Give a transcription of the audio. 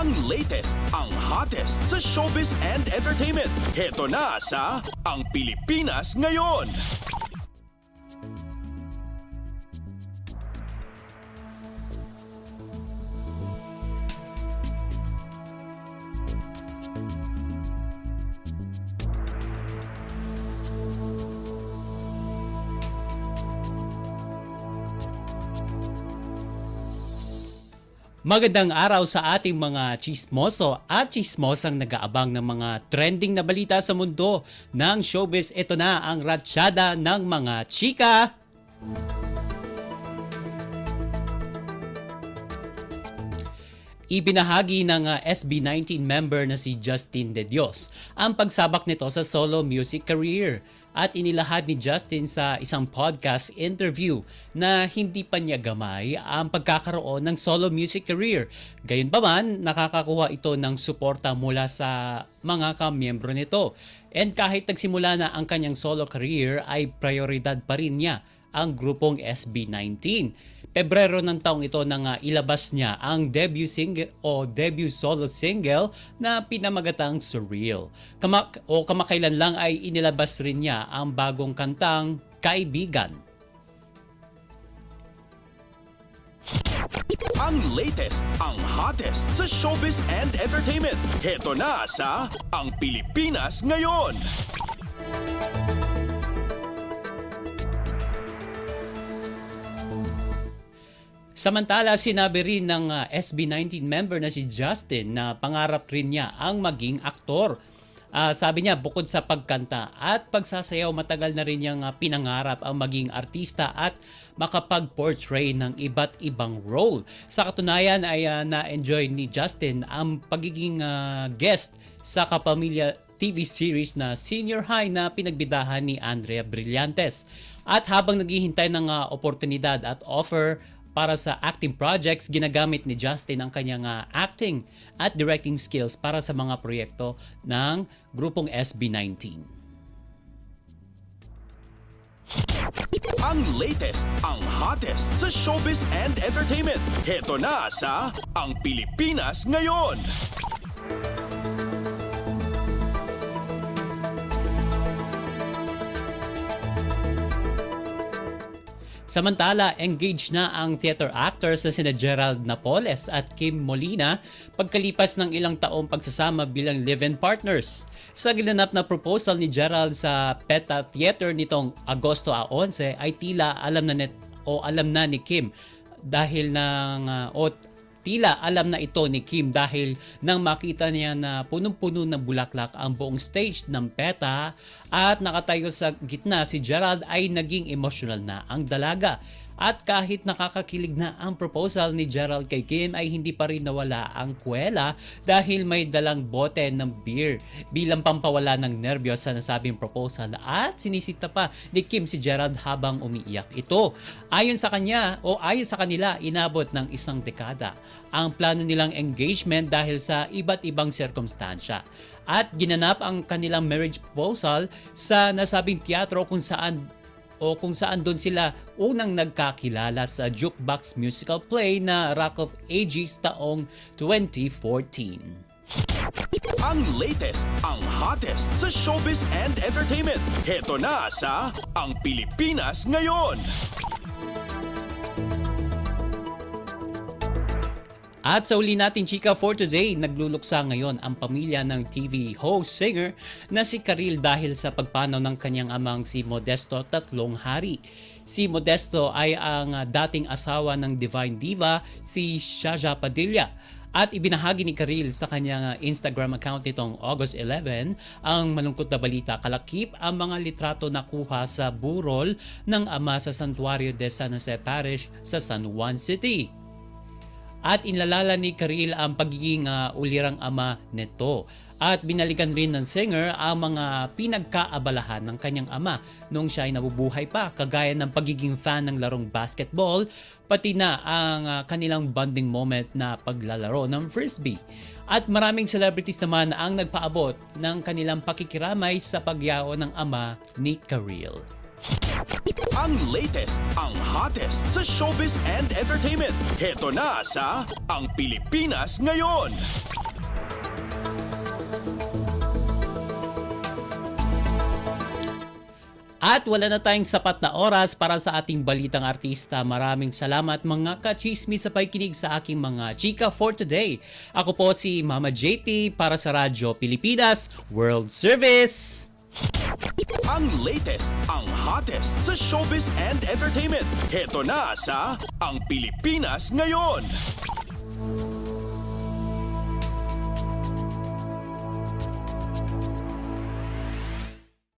Ang latest, ang hottest sa showbiz and entertainment. Heto na sa Ang Pilipinas Ngayon. Magandang araw sa ating mga chismoso at chismosang nag-aabang ng mga trending na balita sa mundo ng showbiz. Ito na ang ratsyada ng mga chika. Ibinahagi ng SB19 member na si Justin De Dios ang pagsabak nito sa solo music career. At inilahad ni Justin sa isang podcast interview na hindi pa niya gamay ang pagkakaroon ng solo music career. Gayunpaman, nakakakuha ito ng suporta mula sa mga kamiyembro nito. And kahit nagsimula na ang kanyang solo career ay prioridad pa rin niya ang grupong SB19. Pebrero ng taong ito nang ilabas niya ang debut solo single na pinamagatang Surreal. Kamakailan lang ay inilabas rin niya ang bagong kantang Kaibigan. Ang latest, ang hottest sa showbiz and entertainment. Heto na sa Ang Pilipinas Ngayon. Samantala, sinabi rin ng SB19 member na si Justin na pangarap rin niya ang maging aktor. Sabi niya, bukod sa pagkanta at pagsasayaw, matagal na rin niyang pinangarap ang maging artista at makapag-portray ng iba't ibang role. Sa katunayan ay na-enjoy ni Justin ang pagiging guest sa Kapamilya TV series na Senior High na pinagbidahan ni Andrea Brillantes. At habang naghihintay ng oportunidad at offer para sa acting projects, ginagamit ni Justin ang kanyang acting at directing skills para sa mga proyekto ng grupong SB19. Ang latest, ang hottest sa showbiz and entertainment. Heto na sa Ang Pilipinas Ngayon. Samantala, engaged na ang theater actors na sina Gerald Napoles at Kim Molina pagkalipas ng ilang taong pagsasama bilang live-in partners. Sa ginanap na proposal ni Gerald sa PETA Theater nitong Agosto 11 ay tila alam na ni Kim dahil tila alam na ito ni Kim dahil nang makita niya na punong-puno ng bulaklak ang buong stage ng PETA at nakatayo sa gitna si Gerald ay naging emotional na ang dalaga. At kahit nakakakilig na ang proposal ni Gerald kay Kim ay hindi pa rin nawala ang kwela dahil may dalang bote ng beer bilang pampawala ng nerbiyos sa nasabing proposal at sinisita pa ni Kim si Gerald habang umiiyak ito. Ayon sa kanila, inabot ng isang dekada ang plano nilang engagement dahil sa iba't ibang sirkumstansya. At ginanap ang kanilang marriage proposal sa nasabing teatro kung saan doon sila unang nagkakilala sa jukebox musical play na Rock of Ages taong 2014. Ang latest, ang hottest sa showbiz and entertainment. Heto na sa Ang Pilipinas Ngayon. At sa uli natin chika for today, nagluluksa ngayon ang pamilya ng TV host singer na si Karil dahil sa pagpanaw ng kanyang amang si Modesto Tatlong Hari. Si Modesto ay ang dating asawa ng Divine Diva, si Shaja Padilla. At ibinahagi ni Karil sa kanyang Instagram account nitong August 11 ang malungkot na balita. Kalakip ang mga litrato na kuha sa burol ng ama sa Santuario de San Jose Parish sa San Juan City. At inlalala ni Karil ang pagiging ulirang ama nito. At binalikan rin ng singer ang mga pinagkaabalahan ng kanyang ama noong siya ay nabubuhay pa, kagaya ng pagiging fan ng larong basketball, pati na ang kanilang bonding moment na paglalaro ng frisbee. At maraming celebrities naman ang nagpaabot ng kanilang pakikiramay sa pagyao ng ama ni Karil. Ang latest, ang hottest sa showbiz and entertainment. Heto na sa Ang Pilipinas Ngayon. At wala na tayong sapat na oras para sa ating balitang artista. Maraming salamat mga ka-chismis sa pakikinig sa aking mga chika for today. Ako po si Mama JT para sa Radyo Pilipinas World Service. Ang latest, ang hottest sa showbiz and entertainment. Heto na sa Ang Pilipinas Ngayon.